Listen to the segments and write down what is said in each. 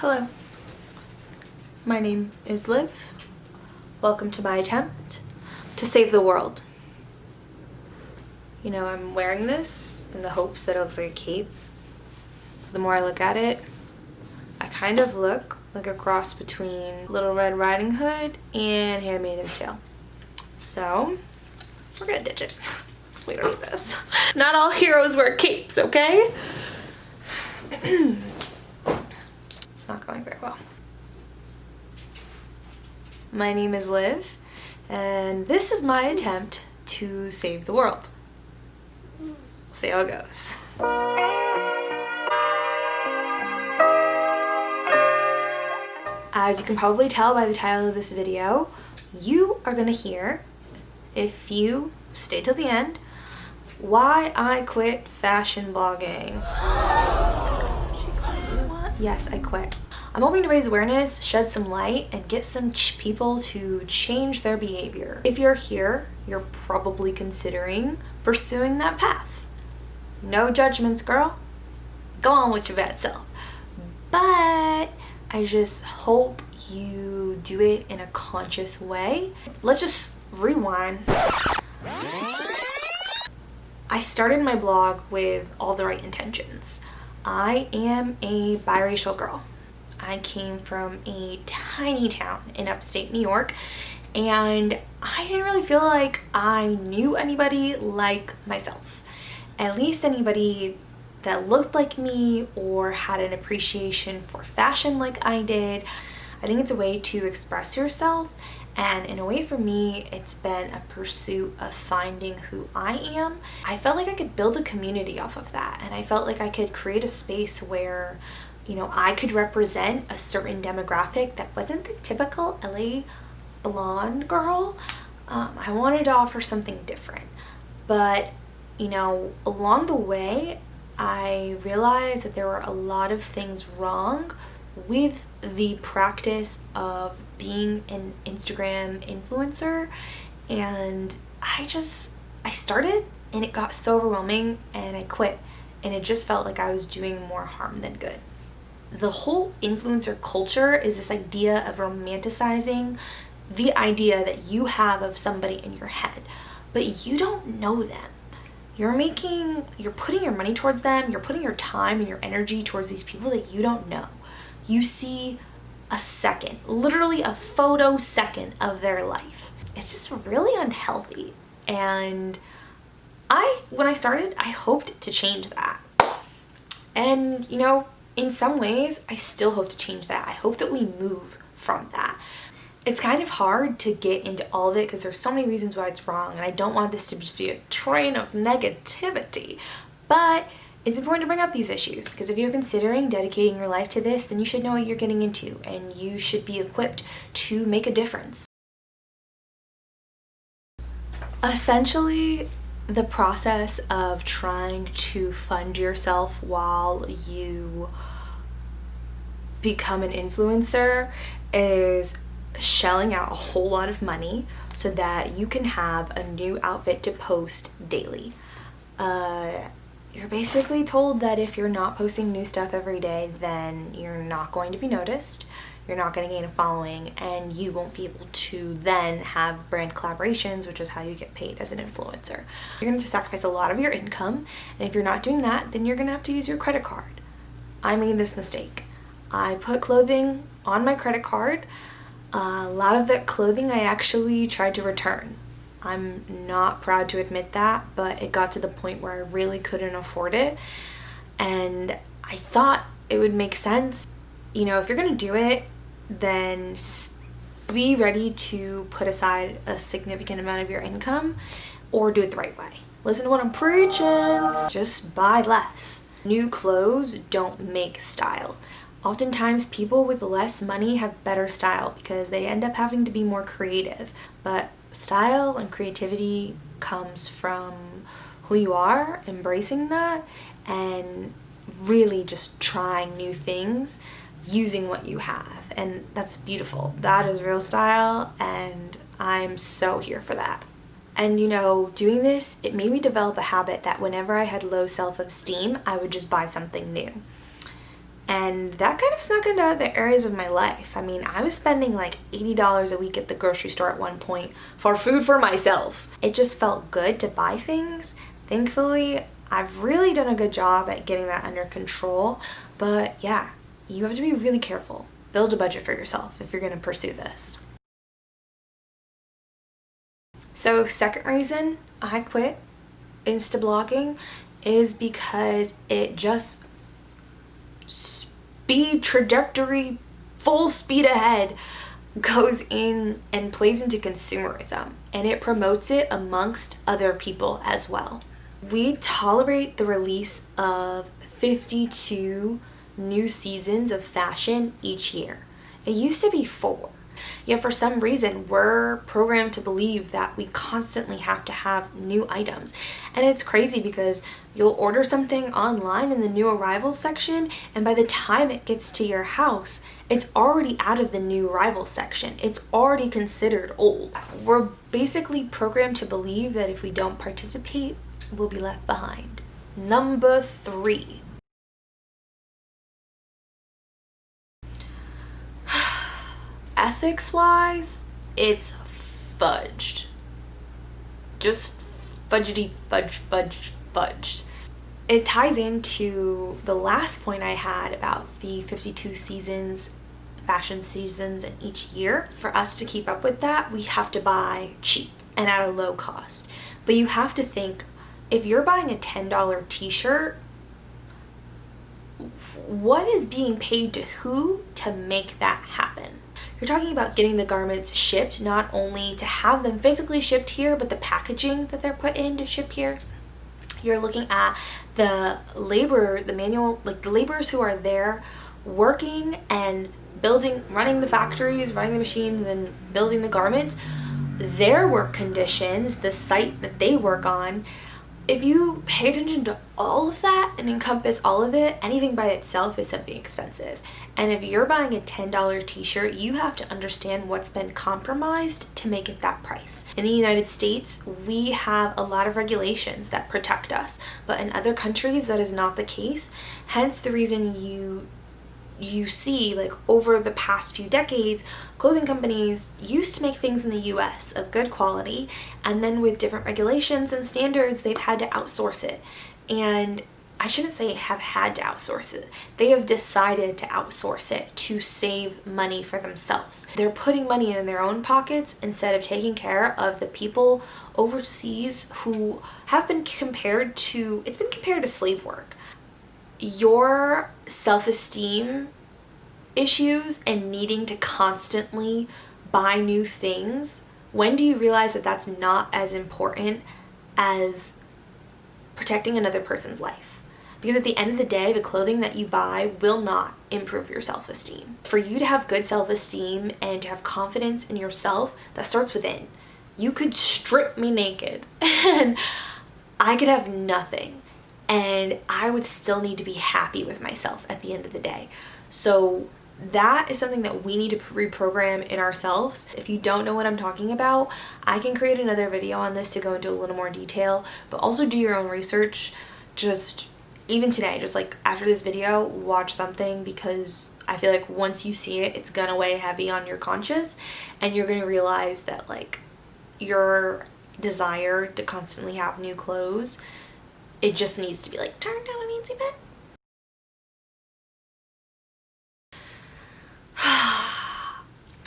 Hello, my name is Liv. Welcome to my attempt to save the world. You know, I'm wearing this in the hopes that it looks like a cape. The more I look at it, I kind of look like a cross between Little Red Riding Hood and Handmaid's Tale. So, we're gonna ditch it. We don't need this. Not all heroes wear capes, okay? It's not going very well. My name is Liv, and this is my attempt to save the world. We'll see how it goes. As you can probably tell by the title of this video, you are gonna hear, if you stay till the end, why I quit fashion blogging. Yes, I quit. I'm hoping to raise awareness, shed some light, and get some people to change their behavior. If you're here, you're probably considering pursuing that path. No judgments, girl. Go on with your bad self. But I just hope you do it in a conscious way. Let's just rewind. I started my blog with all the right intentions. I am a biracial girl. I came from a tiny town in upstate New York, and I didn't really feel like I knew anybody like myself. At least anybody that looked like me or had an appreciation for fashion like I did. I think it's a way to express yourself, and in a way for me, it's been a pursuit of finding who I am. I felt like I could build a community off of that, and I felt like I could create a space where, you know, I could represent a certain demographic that wasn't the typical LA blonde girl. I wanted to offer something different, but, you know, along the way, I realized that there were a lot of things wrong with the practice of being an Instagram influencer, and I started and it got so overwhelming and I quit, and it just felt like I was doing more harm than good. The whole influencer culture is this idea of romanticizing the idea that you have of somebody in your head, but you don't know them. You're putting your money towards them, you're putting your time and your energy towards these people that you don't know. You see a second, literally a photo second of their life. It's just really unhealthy. And when I started, I hoped to change that. And, you know, in some ways, I still hope to change that. I hope that we move from that. It's kind of hard to get into all of it because there's so many reasons why it's wrong, and I don't want this to just be a train of negativity. But it's important to bring up these issues because if you're considering dedicating your life to this, then you should know what you're getting into and you should be equipped to make a difference. Essentially, the process of trying to fund yourself while you become an influencer is shelling out a whole lot of money so that you can have a new outfit to post daily. You're basically told that if you're not posting new stuff every day, then you're not going to be noticed, you're not going to gain a following, and you won't be able to then have brand collaborations, which is how you get paid as an influencer. You're going to have to sacrifice a lot of your income, and if you're not doing that, then you're going to have to use your credit card. I made this mistake. I put clothing on my credit card. A lot of that clothing I actually tried to return. I'm not proud to admit that, but it got to the point where I really couldn't afford it, and I thought it would make sense. You know, if you're gonna do it, then be ready to put aside a significant amount of your income or do it the right way. Listen to what I'm preaching. Just buy less. New clothes don't make style. Oftentimes people with less money have better style because they end up having to be more creative, but style and creativity comes from who you are, embracing that, and really just trying new things using what you have. And that's beautiful. That is real style, and I'm so here for that. And you know, doing this, it made me develop a habit that whenever I had low self-esteem, I would just buy something new. And that kind of snuck into other areas of my life. I mean, I was spending like $80 a week at the grocery store at one point for food for myself. It just felt good to buy things. Thankfully, I've really done a good job at getting that under control. But yeah, you have to be really careful. Build a budget for yourself if you're going to pursue this. So second reason I quit Insta blogging is because it just speed trajectory, full speed ahead, goes in and plays into consumerism, and it promotes it amongst other people as well. We tolerate the release of 52 new seasons of fashion each year. It used to be 4. Yet for some reason, we're programmed to believe that we constantly have to have new items. And it's crazy because you'll order something online in the new arrivals section, and by the time it gets to your house, it's already out of the new arrivals section. It's already considered old. We're basically programmed to believe that if we don't participate, we'll be left behind. Number 3. Ethics-wise, it's fudged. Just fudgety fudged. It ties into the last point I had about the 52 seasons, fashion seasons in each year. For us to keep up with that, we have to buy cheap and at a low cost. But you have to think, if you're buying a $10 t-shirt, what is being paid to who to make that happen? You're talking about getting the garments shipped, not only to have them physically shipped here, but the packaging that they're put in to ship here. You're looking at the labor, the manual, like the laborers who are there working and building, running the factories, running the machines and building the garments, their work conditions, the site that they work on. If you pay attention to all of that and encompass all of it, anything by itself is something expensive. And if you're buying a $10 t-shirt, you have to understand what's been compromised to make it that price. In the United States, we have a lot of regulations that protect us, but in other countries that is not the case. Hence the reason you see, like, over the past few decades, clothing companies used to make things in the US of good quality, and then with different regulations and standards, they've had to outsource it. And I shouldn't say have had to outsource it. They have decided to outsource it to save money for themselves. They're putting money in their own pockets instead of taking care of the people overseas who have been compared to, it's been compared to slave work. Your self-esteem issues and needing to constantly buy new things, when do you realize that that's not as important as protecting another person's life? Because at the end of the day, the clothing that you buy will not improve your self-esteem. For you to have good self-esteem and to have confidence in yourself, that starts within. You could strip me naked and I could have nothing, and I would still need to be happy with myself at the end of the day. So that is something that we need to reprogram in ourselves. If you don't know what I'm talking about, I can create another video on this to go into a little more detail, but also do your own research. Just even today, just like after this video, watch something, because I feel like once you see it, it's gonna weigh heavy on your conscience, and you're gonna realize that like your desire to constantly have new clothes, it just needs to be like turned down a Nancy bit.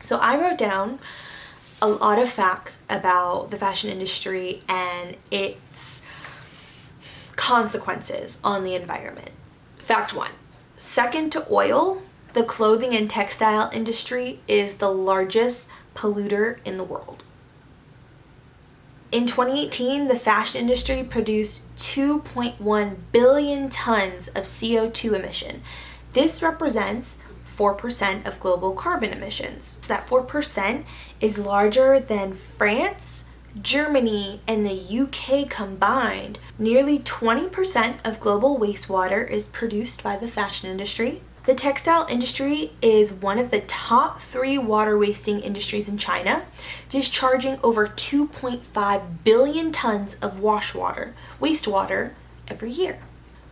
So I wrote down a lot of facts about the fashion industry and its consequences on the environment. Fact 1. Second to oil, the clothing and textile industry is the largest polluter in the world. In 2018, the fashion industry produced 2.1 billion tons of CO2 emission. This represents 4% of global carbon emissions. So that 4% is larger than France, Germany, and the UK combined. Nearly 20% of global wastewater is produced by the fashion industry. The textile industry is one of the top 3 water wasting industries in China, discharging over 2.5 billion tons of wastewater every year.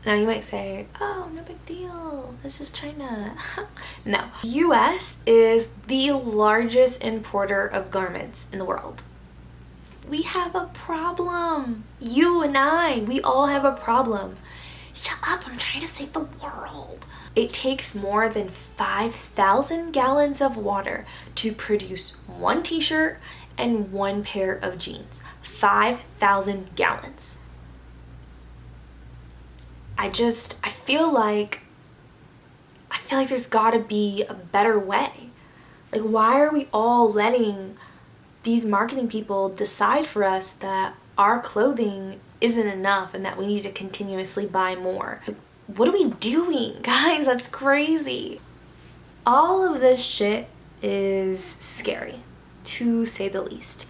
Now you might say, oh, no big deal, it's just China. No. US is the largest importer of garments in the world. We have a problem. You and I, we all have a problem. Shut up, I'm trying to save the world. It takes more than 5,000 gallons of water to produce one t-shirt and one pair of jeans. 5,000 gallons. I feel like there's gotta be a better way. Like, why are we all letting these marketing people decide for us that our clothing isn't enough and that we need to continuously buy more? Like, what are we doing, guys? That's crazy. All of this shit is scary, to say the least,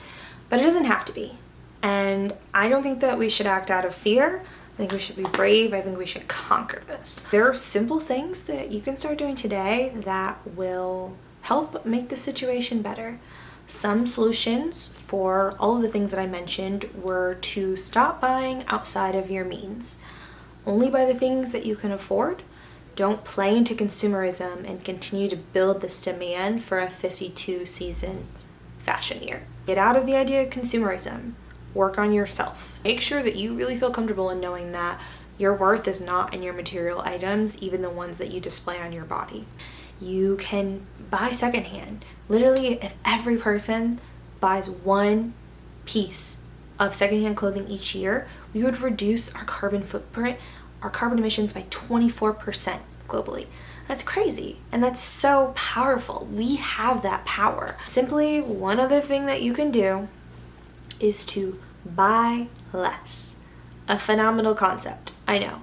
but it doesn't have to be. And I don't think that we should act out of fear. I think we should be brave. I think we should conquer this. There are simple things that you can start doing today that will help make the situation better. Some solutions for all of the things that I mentioned were to stop buying outside of your means. Only buy the things that you can afford. Don't play into consumerism and continue to build this demand for a 52 season fashion year. Get out of the idea of consumerism. Work on yourself. Make sure that you really feel comfortable in knowing that your worth is not in your material items, even the ones that you display on your body. You can buy secondhand. Literally, if every person buys one piece of secondhand clothing each year, we would reduce our carbon footprint, our carbon emissions by 24% globally. That's crazy, and that's so powerful. We have that power. Simply, one other thing that you can do is to buy less. A phenomenal concept, I know.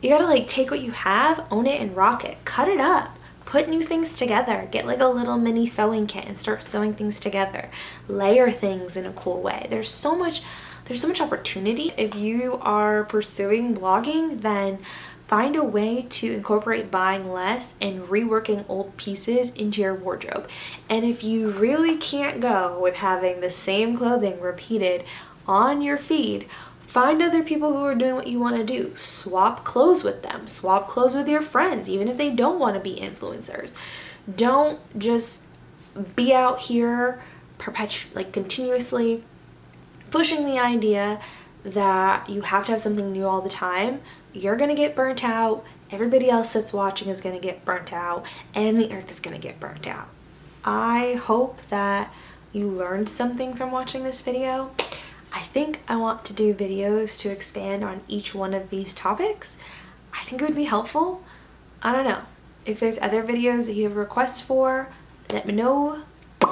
You gotta like take what you have, own it, and rock it. Cut it up. Put new things together. Get like a little mini sewing kit and start sewing things together. Layer things in a cool way. There's so much opportunity. If you are pursuing blogging, then find a way to incorporate buying less and reworking old pieces into your wardrobe. And if you really can't go with having the same clothing repeated on your feed, find other people who are doing what you want to do. Swap clothes with them. Swap clothes with your friends, even if they don't want to be influencers. Don't just be out here continuously pushing the idea that you have to have something new all the time. You're gonna get burnt out, everybody else that's watching is gonna get burnt out, and the earth is gonna get burnt out. I hope that you learned something from watching this video. I think I want to do videos to expand on each one of these topics. I think it would be helpful. I don't know. If there's other videos that you have requests for, let me know. If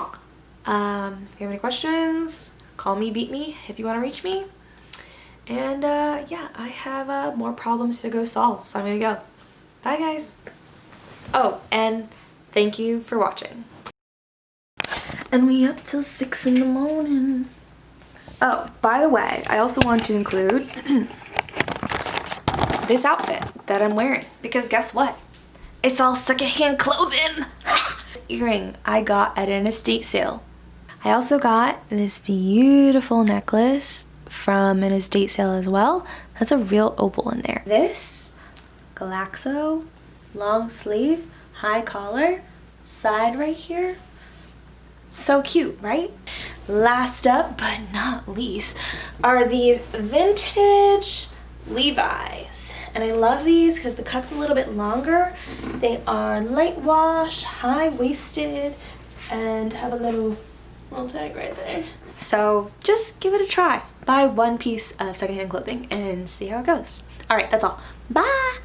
you have any questions, call me, beat me if you want to reach me. And yeah, I have more problems to go solve, so I'm gonna go. Bye, guys. Oh, and thank you for watching. And we up till 6 in the morning. Oh, by the way, I also want to include this outfit that I'm wearing, because guess what? It's all secondhand clothing. Earring I got at an estate sale. I also got this beautiful necklace from an estate sale as well. That's a real opal in there. This Glaxo long sleeve, high collar, side right here. So cute, right? Last up but not least are these vintage Levi's. And I love these because the cut's a little bit longer. They are light wash, high-waisted, and have a little tag right there. So just give it a try. Buy one piece of secondhand clothing and see how it goes. All right, that's all. Bye.